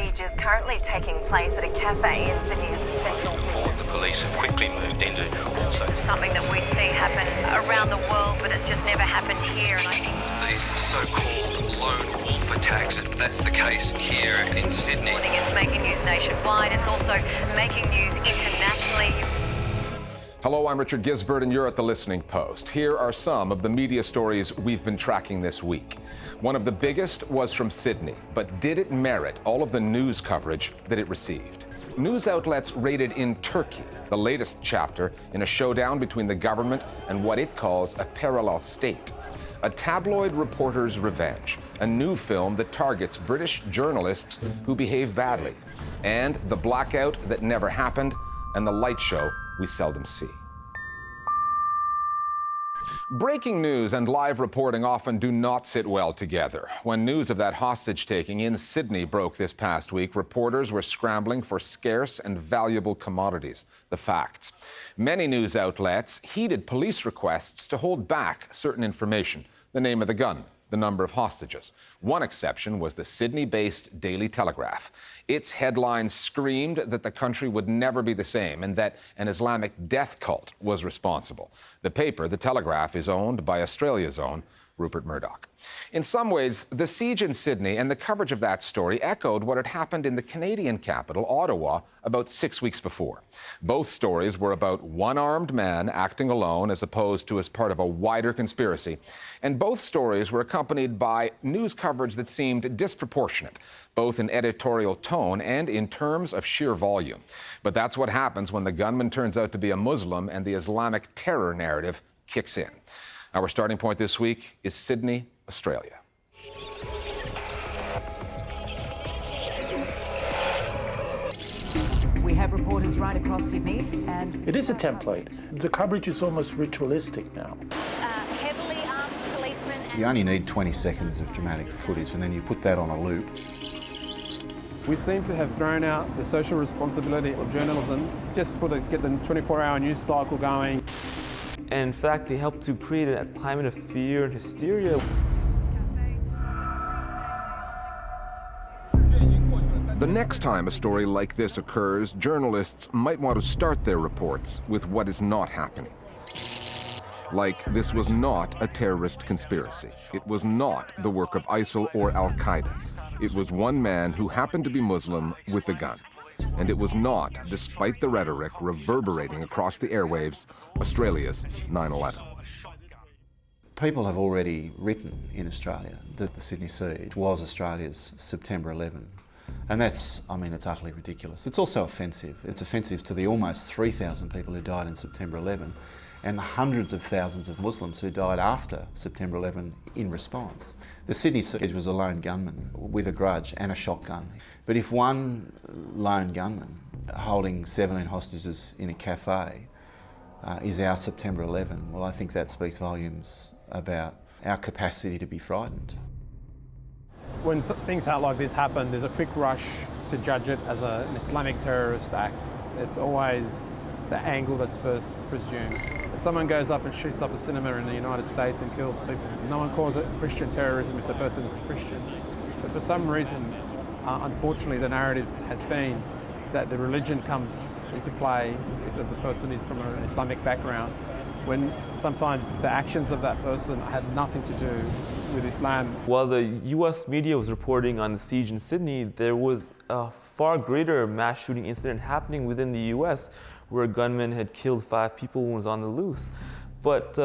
siege is currently taking place at a cafe in Sydney's central. The police have quickly moved into also. It's something that we see happen around the world, but it's just never happened here. And I think these so-called lone wolf attacks, that's the case here in Sydney. it's making news nationwide. It's also making news internationally. Hello, I'm Richard Gisbert, and you're at The Listening Post. Here are some of the media stories we've been tracking this week. One of the biggest was from Sydney, but did it merit all of the news coverage that it received? News outlets raided in Turkey, the latest chapter in a showdown between the government and what it calls a parallel state. A tabloid reporter's revenge, a new film that targets British journalists who behave badly, and the blackout that never happened, and the light show we seldom see. Breaking news and live reporting often do not sit well together. When news of that hostage-taking in Sydney broke this past week, reporters were scrambling for scarce and valuable commodities, the facts. Many news outlets heeded police requests to hold back certain information, the name of the gun, the number of hostages. One exception was the Sydney-based Daily Telegraph. Its headlines screamed that the country would never be the same and that an Islamic death cult was responsible. The paper, The Telegraph, is owned by Australia's own Rupert Murdoch. In some ways, the siege in Sydney and the coverage of that story echoed what had happened in the Canadian capital, Ottawa, about 6 weeks before. Both stories were about one armed man acting alone as opposed to as part of a wider conspiracy. And both stories were accompanied by news coverage that seemed disproportionate, both in editorial tone and in terms of sheer volume. But that's what happens when the gunman turns out to be a Muslim and the Islamic terror narrative kicks in. Our starting point this week is Sydney, Australia. We have reporters right across Sydney, and it is a template. The coverage is almost ritualistic now. Heavily armed policemen. You only need 20 seconds of dramatic footage, and then you put that on a loop. We seem to have thrown out the social responsibility of journalism just for get the 24-hour news cycle going. And in fact, they help to create a climate of fear and hysteria. The next time a story like this occurs, journalists might want to start their reports with what is not happening. Like, this was not a terrorist conspiracy. It was not the work of ISIL or Al-Qaeda. It was one man who happened to be Muslim with a gun. And it was not, despite the rhetoric reverberating across the airwaves, Australia's 9/11. People have already written in Australia that the Sydney siege was Australia's September 11. And that's, it's utterly ridiculous. It's also offensive. It's offensive to the almost 3,000 people who died in September 11 and the hundreds of thousands of Muslims who died after September 11 in response. The Sydney siege was a lone gunman with a grudge and a shotgun. But if one lone gunman holding 17 hostages in a cafe is our September 11, well, I think that speaks volumes about our capacity to be frightened. When things like this happen, there's a quick rush to judge it as an Islamic terrorist act. It's always the angle that's first presumed. If someone goes up and shoots up a cinema in the United States and kills people, no one calls it Christian terrorism if the person is Christian. But for some reason, unfortunately, the narrative has been that the religion comes into play if the person is from an Islamic background, when sometimes the actions of that person have nothing to do with Islam. While the US media was reporting on the siege in Sydney, there was a far greater mass shooting incident happening within the US where a gunman had killed 5 people and was on the loose. But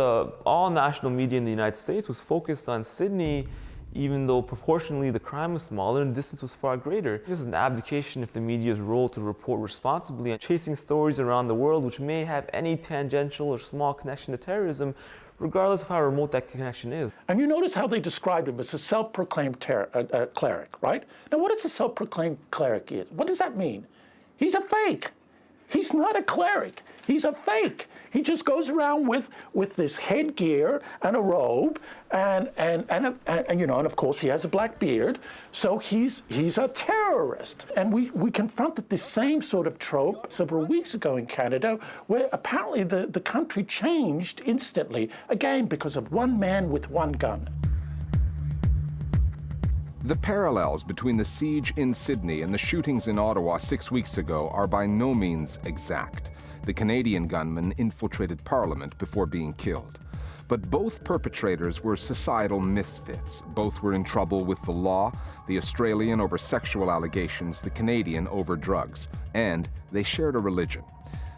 all national media in the United States was focused on Sydney, even though proportionally the crime was smaller and the distance was far greater. This is an abdication of the media's role to report responsibly and chasing stories around the world which may have any tangential or small connection to terrorism, regardless of how remote that connection is. And you notice how they described him as a self-proclaimed cleric, right? Now, what does a self-proclaimed cleric is? What does that mean? He's a fake. He's not a cleric. He's a fake. He just goes around with this headgear and a robe, and of course he has a black beard. So he's a terrorist. And we confronted this same sort of trope several weeks ago in Canada, where apparently the country changed instantly, again because of one man with one gun. The parallels between the siege in Sydney and the shootings in Ottawa 6 weeks ago are by no means exact. The Canadian gunman infiltrated Parliament before being killed. But both perpetrators were societal misfits. Both were in trouble with the law, the Australian over sexual allegations, the Canadian over drugs, and they shared a religion.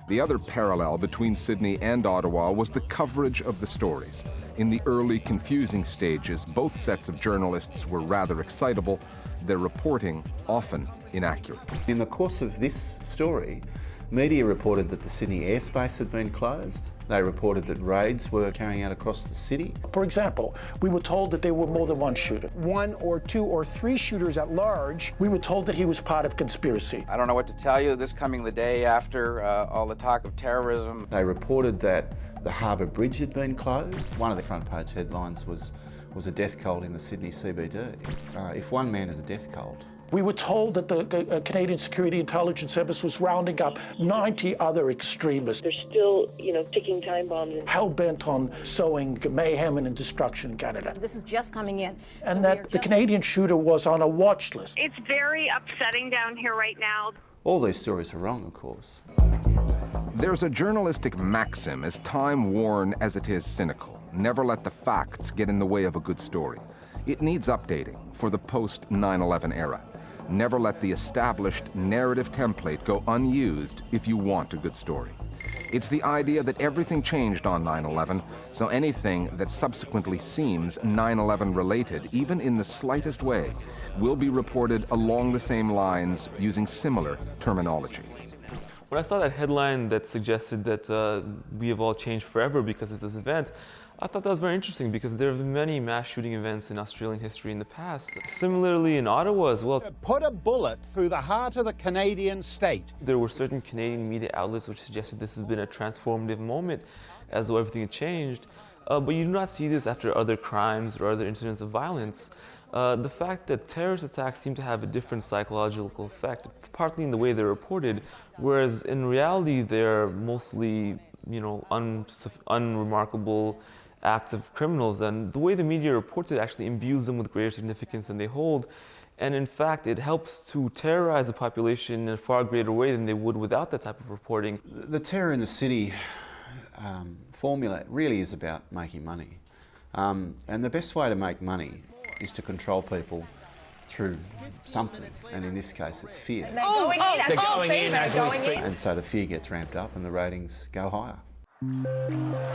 The other parallel between Sydney and Ottawa was the coverage of the stories. In the early confusing stages, both sets of journalists were rather excitable, their reporting often inaccurate. In the course of this story, media reported that the Sydney airspace had been closed. They reported that raids were carrying out across the city. For example, we were told that there were more than one shooter. 1 or 2 or 3 shooters at large. We were told that he was part of conspiracy. I don't know what to tell you. This coming the day after all the talk of terrorism. They reported that the Harbour Bridge had been closed. One of the front page headlines was a death cult in the Sydney CBD. If one man has a death cult. We were told that the Canadian Security Intelligence Service was rounding up 90 other extremists. There's still, ticking time bombs. Hell-bent on sowing mayhem and destruction in Canada. This is just coming in. And that the Canadian shooter was on a watch list. It's very upsetting down here right now. All these stories are wrong, of course. There's a journalistic maxim as time-worn as it is cynical. Never let the facts get in the way of a good story. It needs updating for the post-9/11 era. Never let the established narrative template go unused if you want a good story. It's the idea that everything changed on 9/11, so anything that subsequently seems 9/11 related, even in the slightest way, will be reported along the same lines using similar terminology. When I saw that headline that suggested that we have all changed forever because of this event, I thought that was very interesting because there have been many mass shooting events in Australian history in the past. Similarly in Ottawa as well. Put a bullet through the heart of the Canadian state. There were certain Canadian media outlets which suggested this has been a transformative moment as though everything had changed. But you do not see this after other crimes or other incidents of violence. The fact that terrorist attacks seem to have a different psychological effect, partly in the way they're reported, whereas in reality they're mostly, unremarkable acts of criminals, and the way the media reports it actually imbues them with greater significance than they hold, and in fact it helps to terrorize the population in a far greater way than they would without that type of reporting. The terror in the city formula really is about making money, and the best way to make money is to control people through something, and in this case it's fear. They're going in as we speak. And so the fear gets ramped up and the ratings go higher.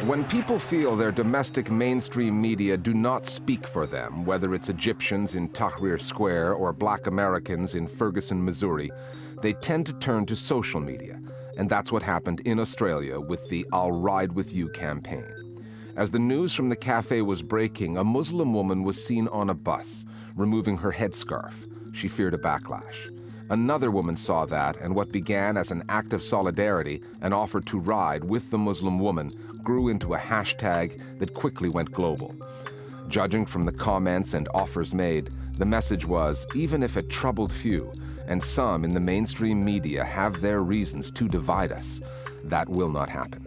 When people feel their domestic mainstream media do not speak for them, whether it's Egyptians in Tahrir Square or Black Americans in Ferguson, Missouri, they tend to turn to social media. And that's what happened in Australia with the I'll Ride With You campaign. As the news from the cafe was breaking, a Muslim woman was seen on a bus, removing her headscarf. She feared a backlash. Another woman saw that, and what began as an act of solidarity, an offer to ride with the Muslim woman, grew into a hashtag that quickly went global. Judging from the comments and offers made, the message was, even if it troubled few, and some in the mainstream media have their reasons to divide us, that will not happen.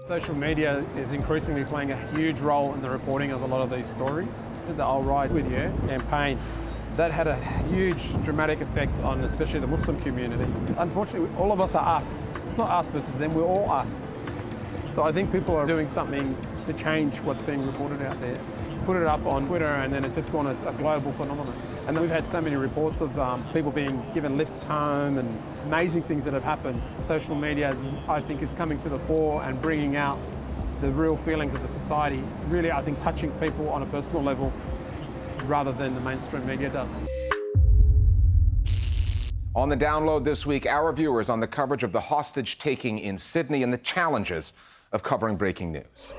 Social media is increasingly playing a huge role in the reporting of a lot of these stories. The I'll Ride With You campaign, that had a huge dramatic effect on especially the Muslim community. Unfortunately, all of us are us. It's not us versus them, we're all us. So I think people are doing something to change what's being reported out there. It's put it up on Twitter and then it's just gone as a global phenomenon. And then we've had so many reports of people being given lifts home and amazing things that have happened. Social media, I think, is coming to the fore and bringing out the real feelings of the society. Really, I think, touching people on a personal level rather than the mainstream media does. On the download this week, our viewers on the coverage of the hostage-taking in Sydney and the challenges of covering breaking news.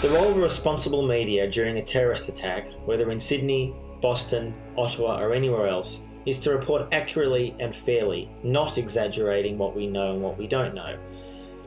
The role of responsible media during a terrorist attack, whether in Sydney, Boston, Ottawa or anywhere else, is to report accurately and fairly, not exaggerating what we know and what we don't know.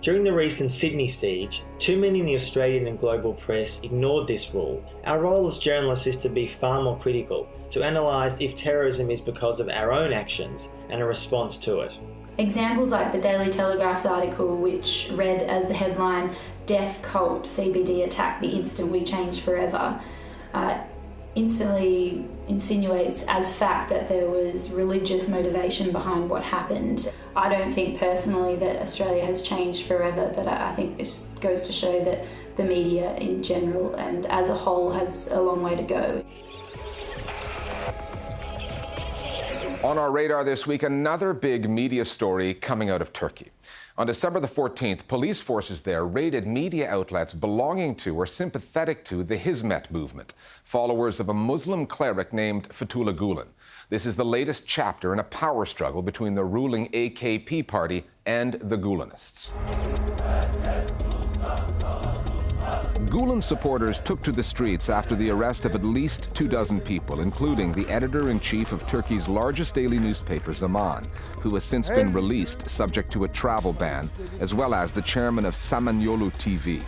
During the recent Sydney siege, too many in the Australian and global press ignored this rule. Our role as journalists is to be far more critical, to analyse if terrorism is because of our own actions and a response to it. Examples like the Daily Telegraph's article, which read as the headline, "Death Cult CBD Attack, the Instant We Changed Forever," instantly insinuates as fact that there was religious motivation behind what happened. I don't think personally that Australia has changed forever, but I think this goes to show that the media in general and as a whole has a long way to go. On our radar this week, another big media story coming out of Turkey. On December the 14th, police forces there raided media outlets belonging to or sympathetic to the Hizmet movement, followers of a Muslim cleric named Fethullah Gulen. This is the latest chapter in a power struggle between the ruling AKP party and the Gulenists. Gulen supporters took to the streets after the arrest of at least 24 people, including the editor-in-chief of Turkey's largest daily newspaper, Zaman, who has since been released subject to a travel ban, as well as the chairman of Samanyolu TV.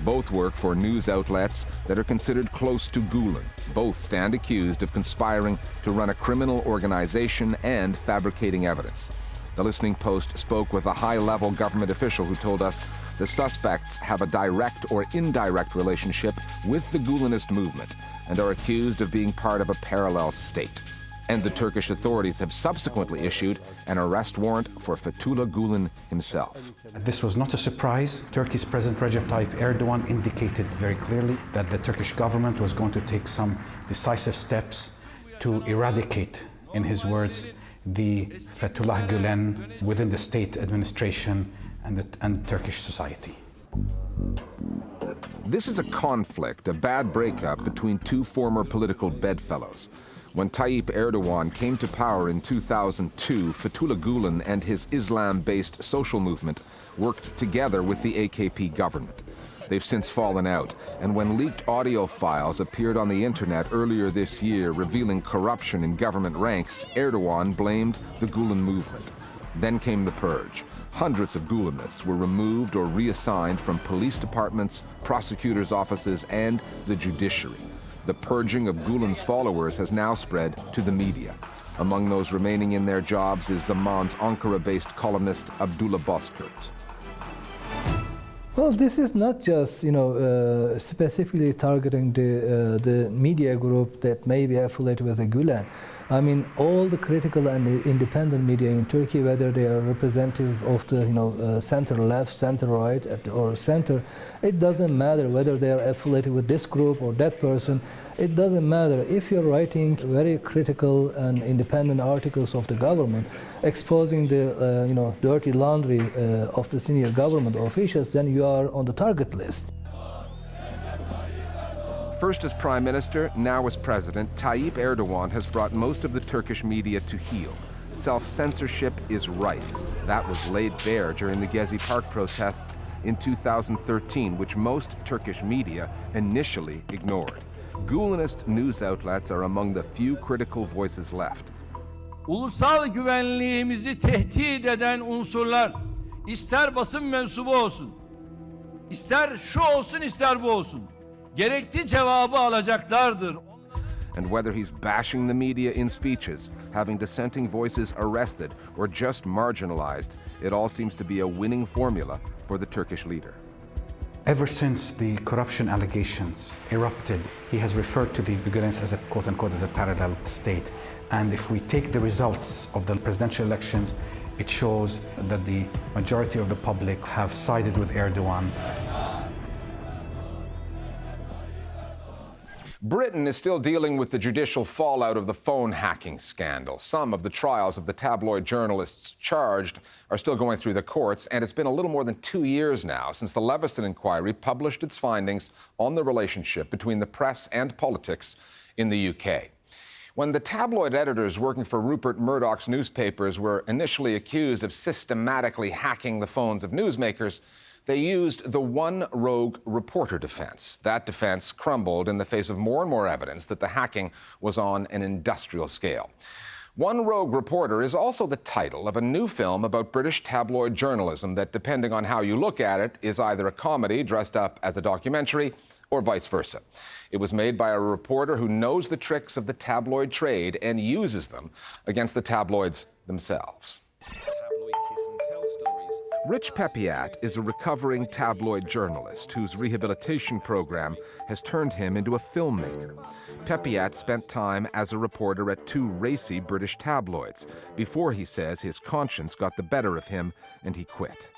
Both work for news outlets that are considered close to Gulen. Both stand accused of conspiring to run a criminal organization and fabricating evidence. The Listening Post spoke with a high-level government official who told us the suspects have a direct or indirect relationship with the Gulenist movement and are accused of being part of a parallel state. And the Turkish authorities have subsequently issued an arrest warrant for Fethullah Gulen himself. This was not a surprise. Turkey's President Recep Tayyip Erdogan indicated very clearly that the Turkish government was going to take some decisive steps to eradicate, in his words, the Fethullah Gulen within the state administration and Turkish society. This is a conflict, a bad breakup between two former political bedfellows. When Tayyip Erdogan came to power in 2002, Fethullah Gulen and his Islam-based social movement worked together with the AKP government. They've since fallen out, and when leaked audio files appeared on the internet earlier this year revealing corruption in government ranks, Erdogan blamed the Gulen movement. Then came the purge. Hundreds of Gulenists were removed or reassigned from police departments, prosecutors' offices, and the judiciary. The purging of Gulen's followers has now spread to the media. Among those remaining in their jobs is Zaman's Ankara-based columnist Abdullah Bozkurt. Well, this is not just, specifically targeting the media group that may be affiliated with the Gulen. I mean, all the critical and independent media in Turkey, whether they are representative of the, center-left, center-right, or center, it doesn't matter whether they are affiliated with this group or that person. It doesn't matter. If you're writing very critical and independent articles of the government, exposing the, dirty laundry of the senior government officials, then you are on the target list. First as Prime Minister, now as President, Tayyip Erdogan has brought most of the Turkish media to heel. Self-censorship is rife. That was laid bare during the Gezi Park protests in 2013, which most Turkish media initially ignored. Gulenist news outlets are among the few critical voices left. Ulusal güvenliğimizi tehdit eden unsurlar, ister basın mensubu olsun, ister şu olsun, ister bu olsun, gerekli cevabı alacaklardır. And whether he's bashing the media in speeches, having dissenting voices arrested, or just marginalized, it all seems to be a winning formula for the Turkish leader. Ever since the corruption allegations erupted, he has referred to the Gulenists as a quote-unquote as a parallel state. And if we take the results of the presidential elections, it shows that the majority of the public have sided with Erdogan. Britain is still dealing with the judicial fallout of the phone hacking scandal. Some of the trials of the tabloid journalists charged are still going through the courts, and it's been a little more than 2 years now since the Leveson inquiry published its findings on the relationship between the press and politics in the UK. When the tabloid editors working for Rupert Murdoch's newspapers were initially accused of systematically hacking the phones of newsmakers, they used the one rogue reporter defense. That defense crumbled in the face of more and more evidence that the hacking was on an industrial scale. One Rogue Reporter is also the title of a new film about British tabloid journalism that, depending on how you look at it, is either a comedy dressed up as a documentary or vice versa. It was made by a reporter who knows the tricks of the tabloid trade and uses them against the tabloids themselves. Rich Peppiatt is a recovering tabloid journalist whose rehabilitation program has turned him into a filmmaker. Peppiatt spent time as a reporter at 2 racy British tabloids before, he says, his conscience got the better of him and he quit.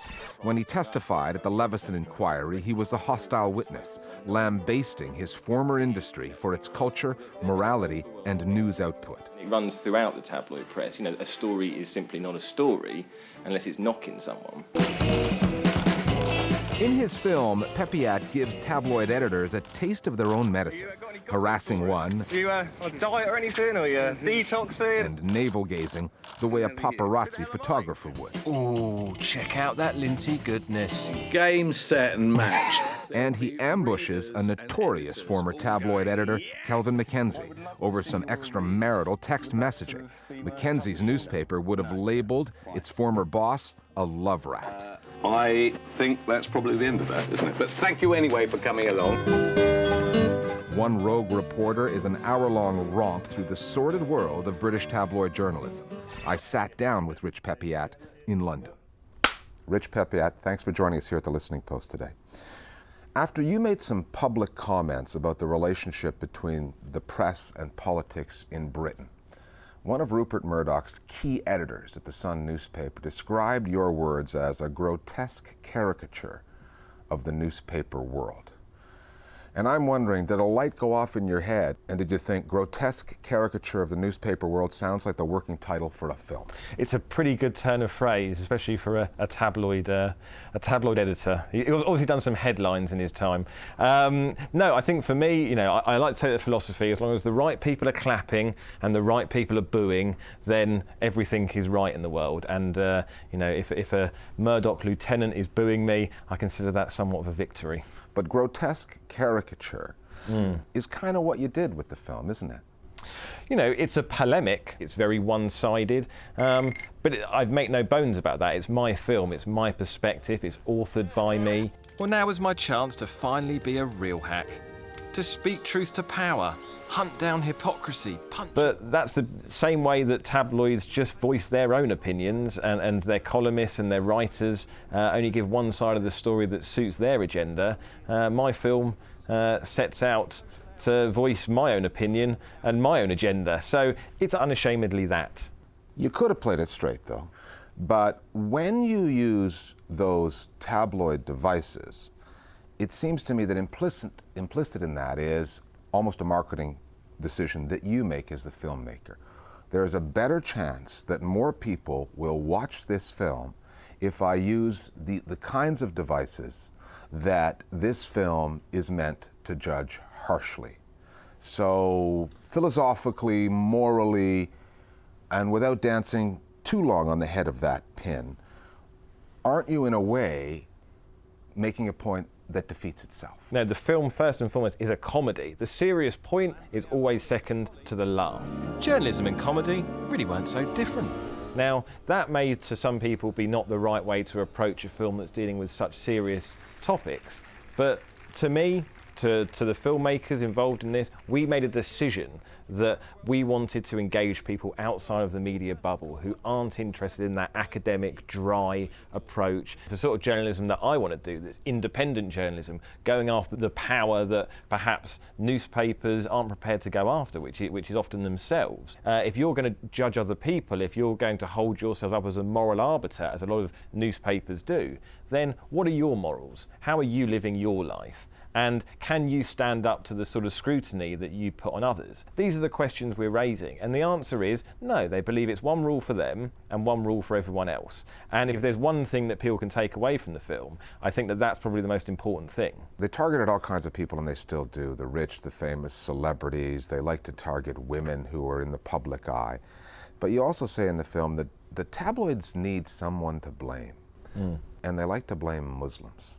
When he testified at the Leveson inquiry, he was a hostile witness, lambasting his former industry for its culture, morality, and news output. It runs throughout the tabloid press. You know, a story is simply not a story unless it's knocking someone. In his film, Peppiatt gives tabloid editors a taste of their own medicine, harassing one, Do you on a diet or anything, or you detoxing? and navel-gazing the way a paparazzi photographer would. Ooh, check out that linty goodness. Game, set, and match. And he ambushes a notorious former tabloid editor, Kelvin Mackenzie, over some extramarital text messaging. Mackenzie's newspaper would have labeled its former boss a love rat. I think that's probably the end of that, isn't it? But thank you anyway for coming along. One Rogue Reporter is an hour-long romp through the sordid world of British tabloid journalism. I sat down with Rich Peppiatt in London. Rich Peppiatt, thanks for joining us here at the Listening Post today. After you made some public comments about the relationship between the press and politics in Britain, one of Rupert Murdoch's key editors at the Sun newspaper described your words as a grotesque caricature of the newspaper world. And I'm wondering, did a light go off in your head, and did you think grotesque caricature of the newspaper world sounds like the working title for a film? It's a pretty good turn of phrase, especially for a tabloid editor. He's obviously done some headlines in his time. No, I think for me, you know, I like to say that philosophy, as long as the right people are clapping and the right people are booing, then everything is right in the world. And you know, if a Murdoch lieutenant is booing me, I consider that somewhat of a victory. But grotesque caricature is kind of what you did with the film, isn't it? You know, it's a polemic. It's very one-sided, but I've made no bones about that. It's my film. It's my perspective. It's authored by me. Well, now is my chance to finally be a real hack. To speak truth to power. Hunt down hypocrisy, punch. But that's the same way that tabloids just voice their own opinions, and their columnists and their writers only give one side of the story that suits their agenda. My film sets out to voice my own opinion and my own agenda, so it's unashamedly that. You could have played it straight, though. But when you use those tabloid devices, it seems to me that implicit in that is almost a marketing decision that you make as the filmmaker. There's a better chance that more people will watch this film if I use the kinds of devices that this film is meant to judge harshly. So philosophically, morally, and without dancing too long on the head of that pin, aren't you in a way making a point that defeats itself? No, the film, first and foremost, is a comedy. The serious point is always second to the laugh. Journalism and comedy really weren't so different. Now, that may to some people be not the right way to approach a film that's dealing with such serious topics, but to me, to the filmmakers involved in this, we made a decision that we wanted to engage people outside of the media bubble who aren't interested in that academic, dry approach. It's the sort of journalism that I want to do, that's independent journalism, going after the power that perhaps newspapers aren't prepared to go after, which is often themselves. If you're going to judge other people, if you're going to hold yourself up as a moral arbiter, as a lot of newspapers do, then what are your morals? How are you living your life? And can you stand up to the sort of scrutiny that you put on others? These are the questions we're raising. And the answer is no, they believe it's one rule for them and one rule for everyone else. And if there's one thing that people can take away from the film, I think that that's probably the most important thing. They targeted all kinds of people, and they still do. The rich, the famous, celebrities. They like to target women who are in the public eye. But you also say in the film that the tabloids need someone to blame. And they like to blame Muslims.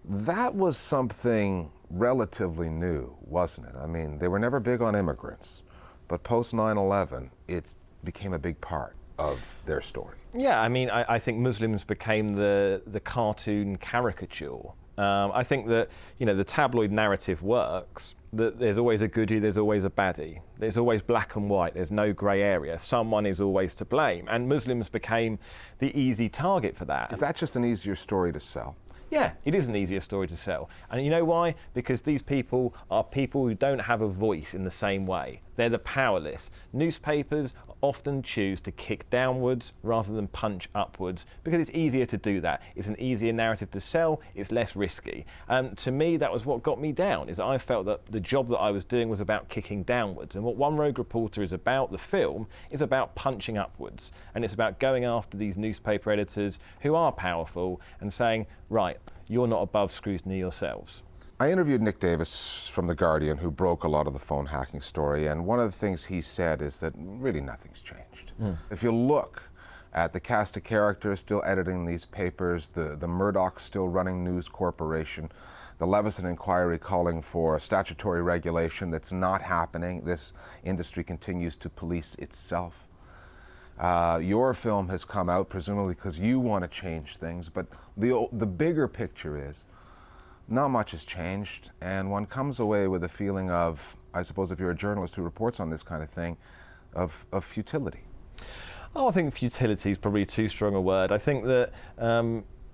That was something relatively new, wasn't it? I mean, they were never big on immigrants, but post 9/11, it became a big part of their story. Yeah, I mean, I think Muslims became the cartoon caricature. I think that, you know, the tabloid narrative works, that there's always a goodie, there's always a baddie. There's always black and white, there's no grey area. Someone is always to blame. And Muslims became the easy target for that. Is that just an easier story to sell? Yeah, it is an easier story to sell. And you know why? Because these people are people who don't have a voice in the same way. They're the powerless. Newspapers often choose to kick downwards rather than punch upwards because it's easier to do that. It's an easier narrative to sell, it's less risky. To me, that was what got me down, is I felt that the job that I was doing was about kicking downwards. And what One Rogue Reporter is about, the film, is about punching upwards. And it's about going after these newspaper editors who are powerful and saying, right, you're not above scrutiny yourselves. I interviewed Nick Davis from The Guardian, who broke a lot of the phone hacking story, and one of the things he said is that really nothing's changed. If you look at the cast of characters still editing these papers, the Murdoch still running News Corporation, the Leveson inquiry calling for statutory regulation that's not happening, this industry continues to police itself. Your film has come out presumably because you want to change things, but the bigger picture is not much has changed, and one comes away with a feeling of, I suppose if you're a journalist who reports on this kind of thing, of futility. Oh, I think futility is probably too strong a word. I think that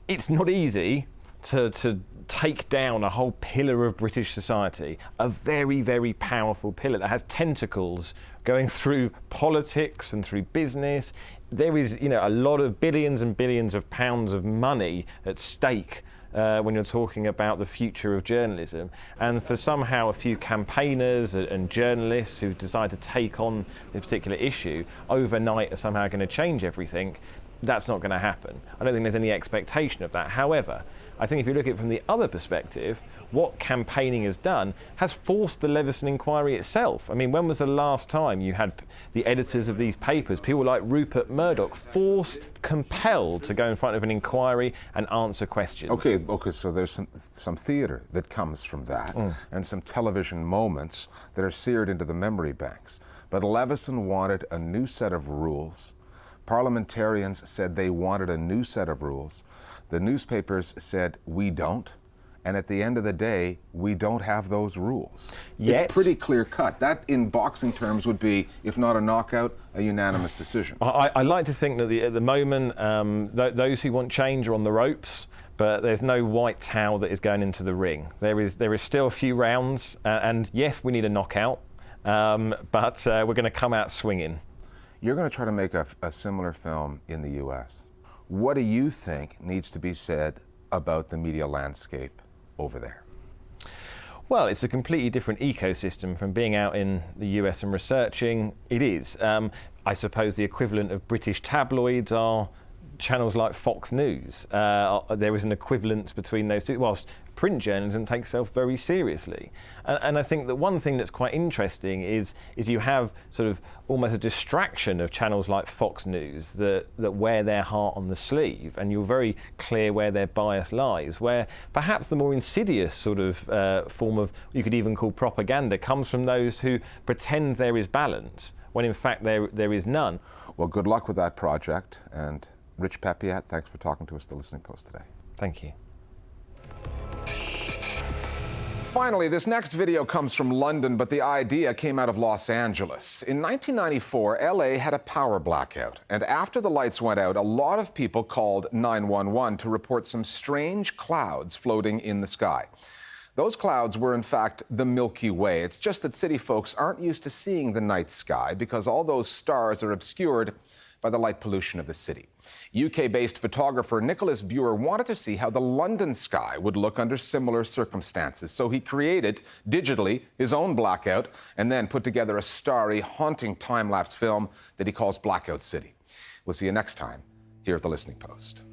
it's not easy to take down a whole pillar of British society, a very, very powerful pillar that has tentacles going through politics and through business. There is, a lot of billions and billions of pounds of money at stake when you're talking about the future of journalism. And for somehow a few campaigners and journalists who decide to take on this particular issue overnight are somehow going to change everything, that's not going to happen. I don't think there's any expectation of that. However, I think if you look at it from the other perspective, what campaigning has done has forced the Leveson inquiry itself. I mean, when was the last time you had the editors of these papers, people like Rupert Murdoch, compelled to go in front of an inquiry and answer questions? Okay, so there's some theatre that comes from that, and some television moments that are seared into the memory banks. But Leveson wanted a new set of rules. Parliamentarians said they wanted a new set of rules. The newspapers said, we don't. And at the end of the day, we don't have those rules. Yet, it's pretty clear cut. That, in boxing terms, would be, if not a knockout, a unanimous decision. I like to think that at the moment, those who want change are on the ropes, but there's no white towel that is going into the ring. There is still a few rounds, and yes, we need a knockout, but we're going to come out swinging. You're going to try to make a similar film in the US. What do you think needs to be said about the media landscape over there? Well, it's a completely different ecosystem from being out in the US and researching. It is. I suppose the equivalent of British tabloids are channels like Fox News. There is an equivalence between those two, whilst print journalism takes itself very seriously. And I think that one thing that's quite interesting is you have sort of almost a distraction of channels like Fox News that wear their heart on the sleeve, and you're very clear where their bias lies, where perhaps the more insidious sort of form of, you could even call propaganda, comes from those who pretend there is balance, when in fact there is none. Well, good luck with that project, and Rich Peppiatt, thanks for talking to us at The Listening Post today. Thank you. Finally, this next video comes from London, but the idea came out of Los Angeles. In 1994, LA had a power blackout, and after the lights went out, a lot of people called 911 to report some strange clouds floating in the sky. Those clouds were, in fact, the Milky Way. It's just that city folks aren't used to seeing the night sky because all those stars are obscured by the light pollution of the city. UK-based photographer Nicholas Buer wanted to see how the London sky would look under similar circumstances, so he created, digitally, his own blackout and then put together a starry, haunting time-lapse film that he calls Blackout City. We'll see you next time here at The Listening Post.